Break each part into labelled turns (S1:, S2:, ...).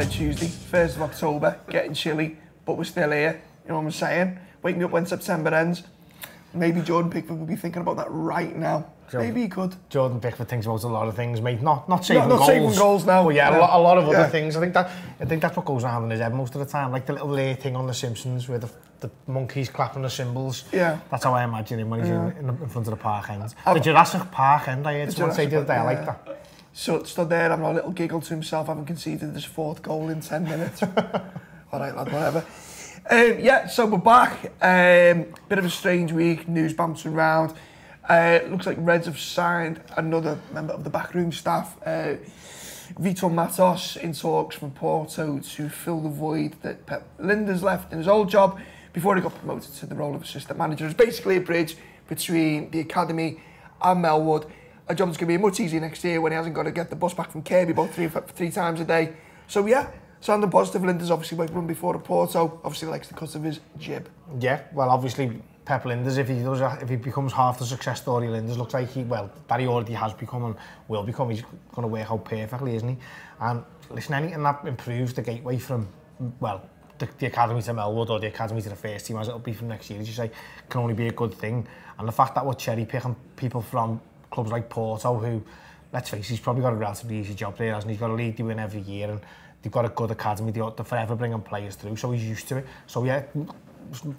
S1: Bed Tuesday, 1st of October, getting chilly, but we're still here. You know what I'm saying? Wake me up when September ends. Maybe Jordan Pickford would be thinking about that right now. Maybe he could.
S2: Jordan Pickford thinks about a lot of things, mate. Not saving
S1: not
S2: goals.
S1: saving goals now.
S2: But yeah, a lot of other things. I think that's what goes around in his head most of the time. Like the little thing on The Simpsons where the monkeys clapping the cymbals.
S1: Yeah.
S2: That's how I imagine him when he's in front of the park end. The Jurassic Park end, I heard someone say the other day. I like that.
S1: So stood there having a little giggle to himself, having conceded his 4th goal in 10 minutes. All right, lad, whatever. Yeah, so we're back. Bit of a strange week, news bouncing around. Looks like Reds have signed another member of the backroom staff, Vitor Matos, in talks from Porto to fill the void that Pep Lijnders left in his old job before he got promoted to the role of assistant manager. It's basically a bridge between the academy and Melwood. A job that's going to be much easier next year when he hasn't got to get the bus back from Kirby about three times a day. So yeah, sounding positive. Lijnders obviously went run before at Porto. Obviously likes the cut of his jib. Yeah, well obviously Pep Lijnders, if he becomes half the success story Lijnders looks like Barry already has become and will become, he's going to work out perfectly, isn't he? And listen, anything that improves the gateway from, well, the academy to Melwood or the academy to the first team as it'll be from next year, as you say, can only be a good thing. And the fact that we're cherry picking people from clubs like Porto, who, let's face it, he's probably got a relatively easy job there, hasn't he? He's got a league to win every year and they've got a good academy, they're forever bringing players through, so he's used to it. So yeah,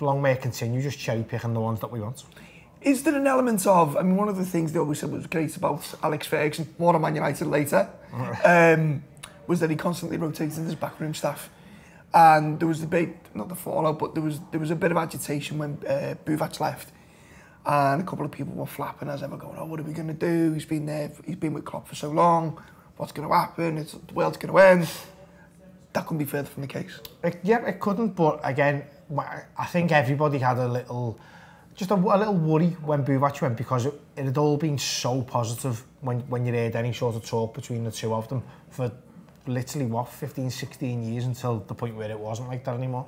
S1: long may it continue, just cherry picking the ones that we want. Is there an element of, I mean, one of the things they always said was great about Alex Ferguson, more on Man United later, was that he constantly rotated his backroom staff. And there was debate, not the fallout, but there was a bit of agitation when Buvac left. And a couple of people were flapping as ever, going, oh, what are we going to do? He's been with Klopp for so long. What's going to happen? The world's going to end. That couldn't be further from the case.
S2: Yeah, it couldn't, but again, I think everybody had a little worry when Buvac went because it had all been so positive when you heard any sort of talk between the two of them for literally, 15, 16 years until the point where it wasn't like that anymore.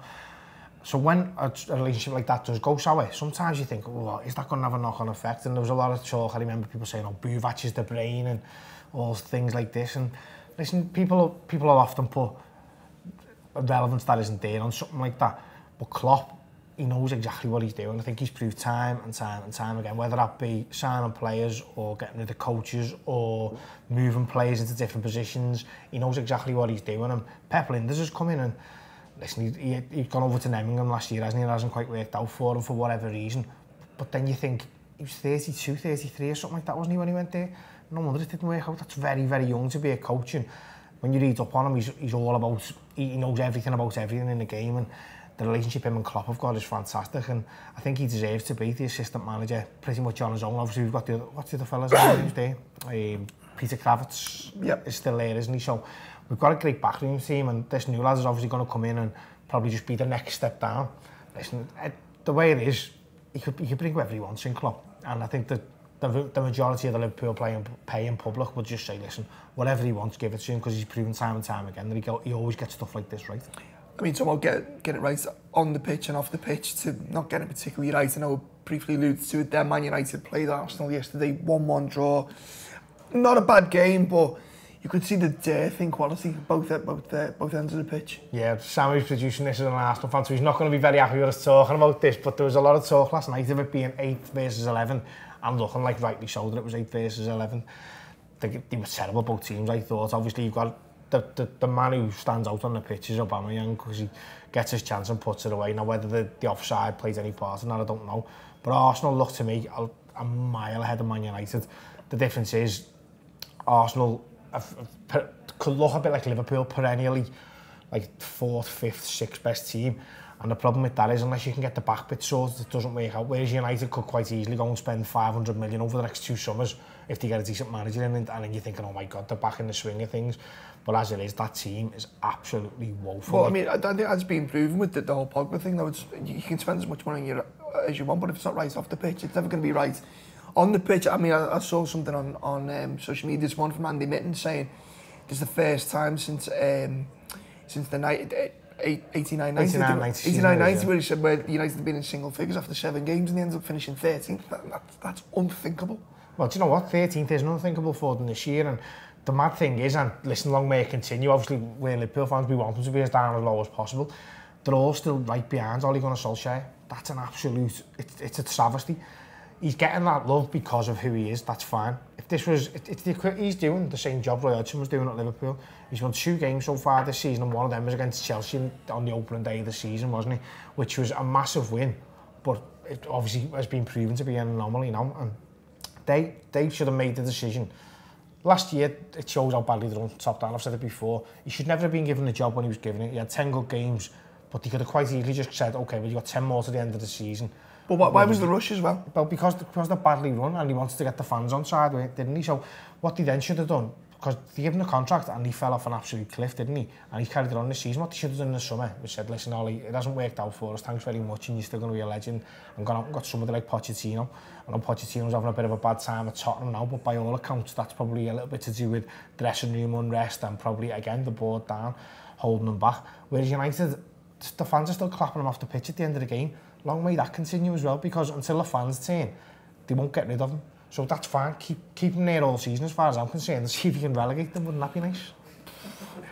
S2: So when a relationship like that does go sour, sometimes you think, oh, is that going to have a knock-on effect? And there was a lot of talk, I remember people saying, oh, Buvac is the brain and all things like this. And listen, people will often put relevance that isn't there on something like that. But Klopp, he knows exactly what he's doing. I think he's proved time and time again, whether that be signing players or getting rid of coaches or moving players into different positions. He knows exactly what he's doing. And Pep Lijnders has come in and, listen, he's gone over to Birmingham last year, hasn't he? It hasn't quite worked out for him for whatever reason. But then you think, he was 32, 33 or something like that, wasn't he, when he went there? No wonder it didn't work out. That's very, very young to be a coach. And when you read up on him, he's all about, he knows everything about everything in the game. And the relationship him and Klopp have got is fantastic. And I think he deserves to be the assistant manager pretty much on his own. Obviously, we've got what's the other fella's name who's there? Peter Kravitz is still there, isn't he? So we've got a great backroom team, and this new lad is obviously going to come in and probably just be the next step down. Listen, the way it is, he could bring whoever he wants in Klopp, and I think that the majority of the Liverpool pay in public would just say, listen, whatever he wants, give it to him, because he's proven time and time again that he always gets stuff like this right.
S1: I mean, someone get it right on the pitch and off the pitch to not get it particularly right. I know briefly alluded to it there. Man United played Arsenal yesterday, 1-1 draw. Not a bad game, but you could see the dearth in quality both ends of the pitch. Yeah,
S2: Sammy's producing this as an Arsenal fan, so he's not going to be very happy with us talking about this, but there was a lot of talk last night of it being 8 versus 11, and looking like rightly so that it was 8 versus 11. They were terrible, both teams, I thought. Obviously, you've got the man who stands out on the pitch is Aubameyang, because he gets his chance and puts it away. Now, whether the offside plays any part in that, I don't know. But Arsenal look to me a mile ahead of Man United. The difference is Arsenal could look a bit like Liverpool, perennially like 4th, 5th, 6th best team. And the problem with that is, unless you can get the back bit sorted, it doesn't work out. Whereas United could quite easily go and spend 500 million over the next 2 summers if they get a decent manager in, and then you're thinking, oh my God, they're back in the swing of things. But as it is, that team is absolutely woeful.
S1: Well, I mean, I think that's been proven with the whole Pogba thing, though. You can spend as much money as you want, but if it's not right off the pitch, it's never going to be right on the pitch. I mean, I saw something on social media this morning from Andy Mitten saying this is the first time since the night 89-90, where he said where United have been in single figures after 7 games and they ended up finishing 13th. That's unthinkable.
S2: Well, do you know what? 13th isn't unthinkable for them this year, and the mad thing is, and listen, long may it continue, obviously we're Liverpool fans, we want them to be as down as low as possible. They're all still right behind Ole Gunnar Solskjaer. That's an absolute, it's a travesty. He's getting that love because of who he is, that's fine. If this was, he's doing the same job Roy Hodgson was doing at Liverpool. He's won 2 games so far this season, and one of them was against Chelsea on the opening day of the season, wasn't he? Which was a massive win, but it obviously has been proven to be an anomaly now, and they should have made the decision. Last year, it shows how badly they're on top down. I've said it before. He should never have been given the job when he was given it. He had 10 good games, but he could have quite easily just said, okay, well, you've got 10 more to the end of the season.
S1: But why was the rush as well?
S2: Well, because they're badly run and he wanted to get the fans on side with it, didn't he? So what they then should have done, because they gave him a contract and he fell off an absolute cliff, didn't he? And he carried it on this season. What they should have done in the summer was said, listen, Ollie, it hasn't worked out for us, thanks very much, and you're still going to be a legend. And gone out and got somebody like Pochettino. I know Pochettino's having a bit of a bad time at Tottenham now, but by all accounts, that's probably a little bit to do with dressing room unrest and probably, again, the board down, holding them back. Whereas United, the fans are still clapping them off the pitch at the end of the game. Long may that continue as well, because until the fans turn, they won't get rid of them. So that's fine. Keep them there all season, as far as I'm concerned, and see if you can relegate them. Wouldn't that be nice?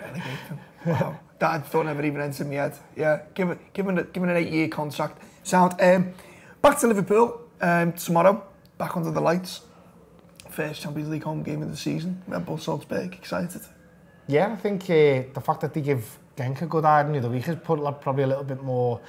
S1: Relegate them? Wow. That thought never even entered my head. Yeah, give it an 8-year contract. Sound. Back to Liverpool tomorrow. Back under the lights. First Champions League home game of the season. RB Salzburg. Excited?
S2: Yeah, I think the fact that they give Genk a good iron the other week has put probably a little bit more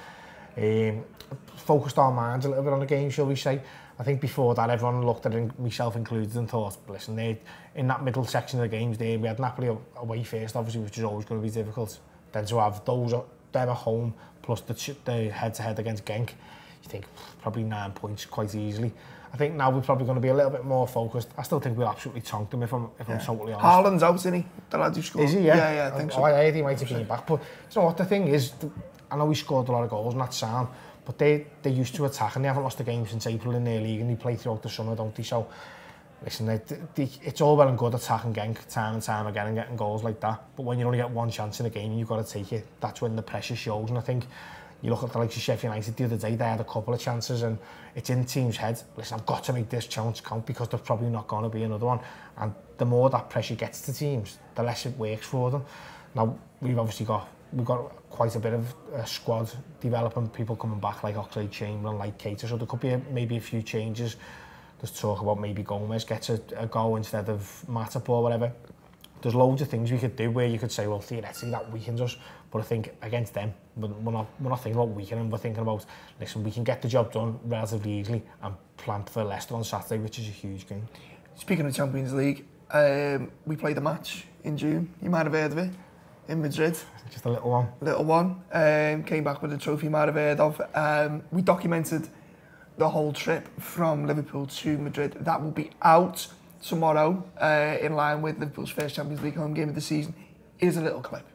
S2: focused our minds a little bit on the game, shall we say. I think before that everyone looked at it, myself included, and thought, listen, in that middle section of the games there, we had Napoli away first, obviously, which is always going to be difficult. Then to have them at home, plus the head-to-head against Genk, you think probably 9 points quite easily. I think now we're probably going to be a little bit more focused. I still think we'll absolutely tonk them if I'm totally honest.
S1: Haaland's out, isn't he? The lad who scored.
S2: Is he?
S1: Yeah, I think so.
S2: I heard he might have been back, but you know what the thing is? I know he scored a lot of goals and that's sound, but they're used to attacking. They haven't lost a game since April in their league, and they play throughout the summer, don't they? So, listen, it's all well and good attacking Genk time and time again and getting goals like that, but when you only get one chance in a game and you've got to take it, that's when the pressure shows. And I think you look at the likes of Sheffield United the other day, they had a couple of chances and it's in the team's head. Listen, I've got to make this chance count because there's probably not going to be another one. And the more that pressure gets to teams, the less it works for them. Now, we've got quite a bit of a squad developing, people coming back like Oxlade-Chamberlain, like Keita, so there could be maybe a few changes. There's talk about maybe Gomez gets a goal instead of Matip or whatever. There's loads of things we could do where you could say, well, theoretically that weakens us, but I think against them, we're not thinking about weakening, we're thinking about, listen, we can get the job done relatively easily and plan for Leicester on Saturday, which is a huge game. Speaking of Champions League, we played a match in June, you might have heard of it, in Madrid. Just a little one. Little one. Came back with a trophy you might have heard of. We documented the whole trip from Liverpool to Madrid. That will be out tomorrow, in line with Liverpool's first Champions League home game of the season. Here's a little clip.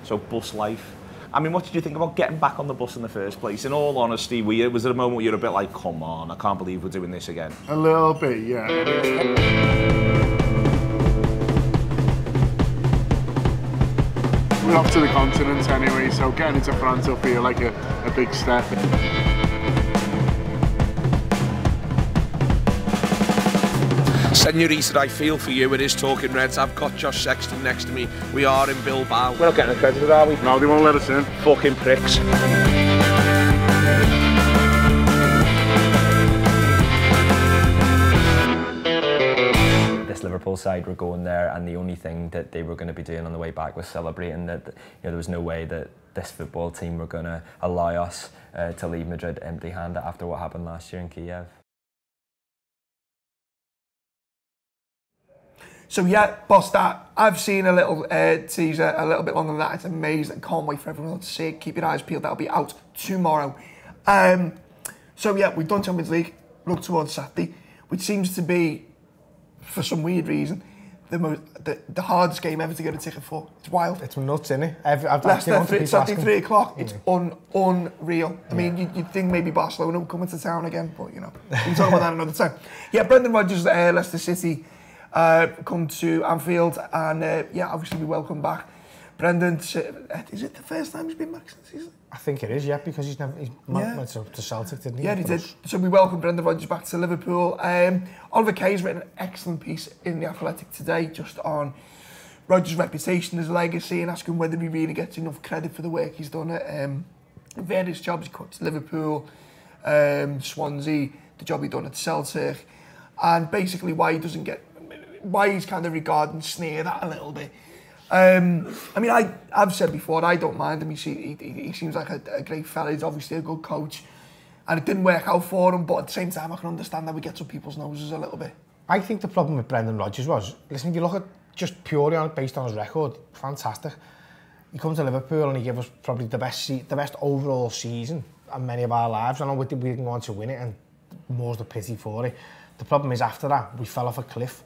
S3: So, bus life. I mean, what did you think about getting back on the bus in the first place? In all honesty, was there a moment where you're a bit like, come on, I can't believe we're doing this again?
S4: A little bit, yeah. We're off to the continent anyway, so getting into France will feel like a big step.
S5: Senorita, I feel for you. It is Talking Reds. I've got Josh Sexton next to me. We are in Bilbao.
S3: We're not getting accredited, are we?
S4: No, they won't let us in.
S3: Fucking pricks.
S6: This Liverpool side were going there, and the only thing that they were going to be doing on the way back was celebrating. That there was no way that this football team were going to allow us to leave Madrid empty-handed after what happened last year in Kiev.
S1: So yeah, boss, that I've seen a little teaser, a little bit longer than that. It's amazing. Can't wait for everyone to see it. Keep your eyes peeled. That'll be out tomorrow. So yeah, we've done Champions League. Look towards Saturday, which seems to be, for some weird reason, the hardest game ever to get a ticket for. It's wild.
S2: It's nuts, isn't it?
S1: Leicester, Saturday 3 o'clock. It's unreal. I mean, you'd think maybe Barcelona would come into town again, but you know, we can talk about that another time. Yeah, Brendan Rodgers, Leicester City. Come to Anfield, and yeah, obviously we welcome back Brendan, is it the first time he's been back since season?
S2: I think it is, yeah, because he's went to Celtic, didn't he?
S1: Yeah, he did. So we welcome Brendan Rodgers back to Liverpool. Oliver Kay's written an excellent piece in The Athletic today just on Rodgers' reputation, his legacy, and asking whether he really gets enough credit for the work he's done at various jobs. He coached Liverpool, Swansea, the job he done at Celtic, and basically why he's kind of regarded and sneered at a little bit. I mean, I've said before, I don't mind him. He seems like a great fella. He's obviously a good coach. And it didn't work out for him, but at the same time, I can understand that we get up people's noses a little bit.
S2: I think the problem with Brendan Rodgers was, listen, if you look at just purely based on his record, fantastic. He comes to Liverpool and he gave us probably the best overall season in many of our lives. I know we didn't want to win it, and more's the pity for it. The problem is after that, we fell off a cliff.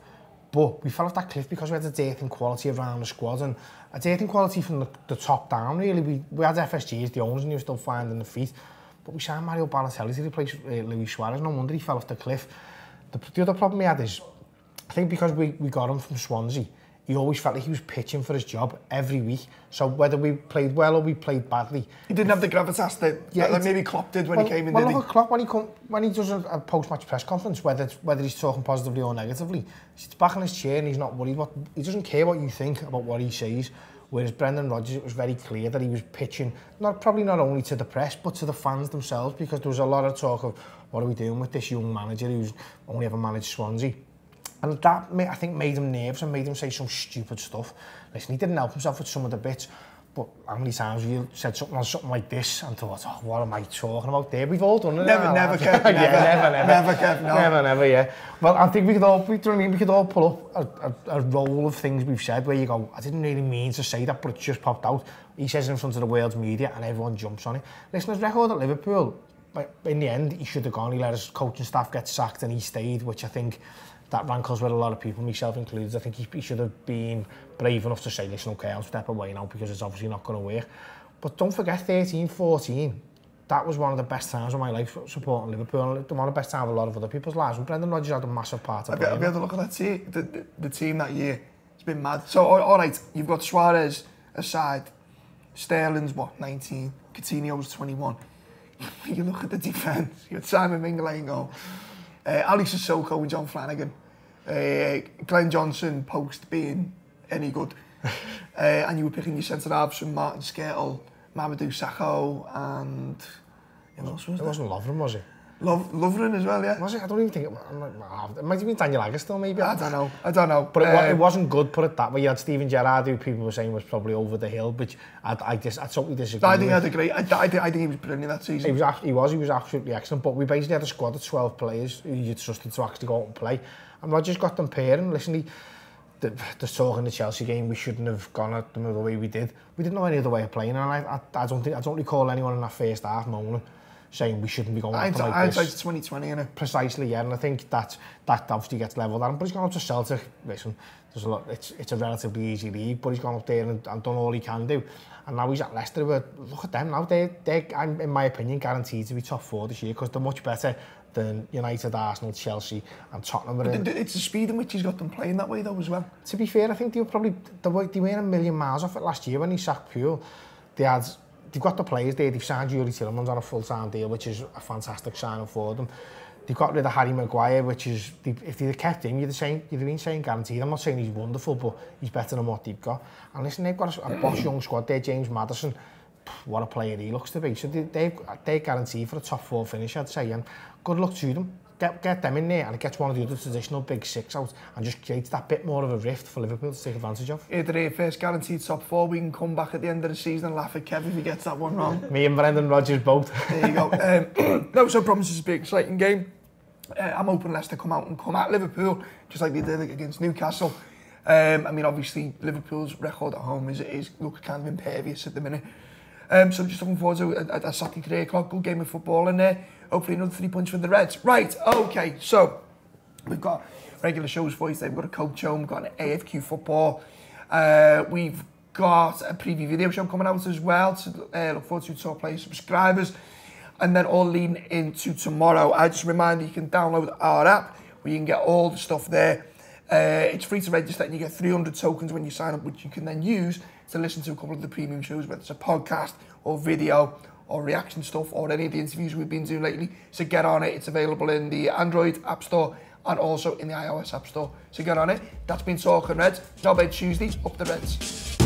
S2: But we fell off that cliff because we had a dearth quality around the squad, and a dearth quality from the top down, really. We had FSGs, the owners, and he was still finding the feet. But we signed Mario Balotelli to replace Luis Suarez. No wonder he fell off the cliff. The other problem we had is, I think because we got him from Swansea, he always felt like he was pitching for his job every week. So whether we played well or we played badly,
S1: he didn't have the gravitas that maybe Klopp did when he came in.
S2: Well, look at Klopp when he does a post-match press conference, whether he's talking positively or negatively, he sits back in his chair and he's not worried. He doesn't care what you think about what he says. Whereas Brendan Rodgers, it was very clear that he was pitching probably not only to the press but to the fans themselves, because there was a lot of talk of what are we doing with this young manager who's only ever managed Swansea. And that, I think, made him nervous and made him say some stupid stuff. Listen, he didn't help himself with some of the bits, but how many times have you said something like this and thought, oh, what am I talking about there? We've all done it.
S1: Never, Kev. Never, Kev, no.
S2: Never, yeah. Well, I think we could all pull up a roll of things we've said where you go, I didn't really mean to say that, but it just popped out. He says it in front of the world's media and everyone jumps on it. Listen, his record at Liverpool, in the end, he should have gone. He let his coaching staff get sacked and he stayed, which I think that rankles with a lot of people, myself included. I think he should have been brave enough to say, listen, okay, I'll step away now because it's obviously not going to work. But don't forget, 13-14, that was one of the best times of my life supporting Liverpool, and one of the best times of a lot of other people's lives. And Brendan Rodgers had a massive part of it.
S1: Have you had a look at that team? The team that year, it's been mad. So, all right, you've got Suarez aside, Sterling's, 19, Coutinho's 21. You look at the defence, you had Simon Mignolet in goal. Ali Sissoko and John Flanagan, Glenn Johnson post being any good, and you were picking your centre-halves from Martin Skirtle, Mamadou Sakho, and who else was there?
S2: It wasn't Lovren, was it?
S1: Lovren as well, yeah.
S2: Was it? I don't even think it might have been Daniel Agger still, maybe.
S1: I don't know.
S2: But it wasn't good, put it that way. You had Steven Gerrard, who people were saying was probably over the hill, which I totally disagree.
S1: I think he had a great. I think he was brilliant that season.
S2: He was absolutely excellent. But we basically had a squad of 12 players who you trusted to actually go out and play. And Rodgers got them pairing. Listen, the talk in the Chelsea game, we shouldn't have gone at them the way we did. We didn't know any other way of playing, and I don't recall anyone in that first half moaning, saying we shouldn't be going after like this.
S1: Hindsight's 2020, innit?
S2: Precisely, yeah, and I think that obviously gets levelled at him. But he's gone up to Celtic. Listen, there's a lot. It's a relatively easy league, but he's gone up there and done all he can do. And now he's at Leicester. Look at them now. They're, in my opinion, guaranteed to be top 4 this year because they're much better than United, Arsenal, Chelsea, and Tottenham.
S1: It's the speed in which he's got them playing that way, though, as well.
S2: To be fair, I think they were a million miles off it last year when he sacked Puel. They've got the players there. They've signed Yuri Tillemans on a full-time deal, which is a fantastic signing for them. They've got rid of Harry Maguire, which is, if they'd kept him, you'd have been saying guaranteed. I'm not saying he's wonderful, but he's better than what they've got. And listen, they've got a boss young squad there, James Maddison. What a player he looks to be. So they're guaranteed for a top 4 finish, I'd say. And good luck to them. Get them in there, and it gets one of the other traditional big 6 out and just creates that bit more of a rift for Liverpool to take advantage of.
S1: Either first guaranteed top 4, we can come back at the end of the season and laugh at Kev if he gets that one wrong.
S2: Me and Brendan Rodgers both.
S1: There you go. No, so promises to be an exciting game. I'm hoping Leicester come out and come at Liverpool, just like they did against Newcastle. I mean, obviously, Liverpool's record at home is look kind of impervious at the minute. So just looking forward to a Saturday 3 o'clock, good game of football, and hopefully another 3 points for the Reds. Right, okay, so we've got regular shows for you today. We've got a coach show, we've got an AFQ football. We've got a preview video show coming out as well to look forward to our player subscribers. And then all leading into tomorrow. I just remind you can download our app where you can get all the stuff there. It's free to register and you get 300 tokens when you sign up, which you can then use to listen to a couple of the premium shows, whether it's a podcast or video or reaction stuff or any of the interviews we've been doing lately. So get on it. It's available in the Android App Store and also in the iOS App Store. So get on it. That's been Talking Reds. Job Ed Tuesday. Up the Reds.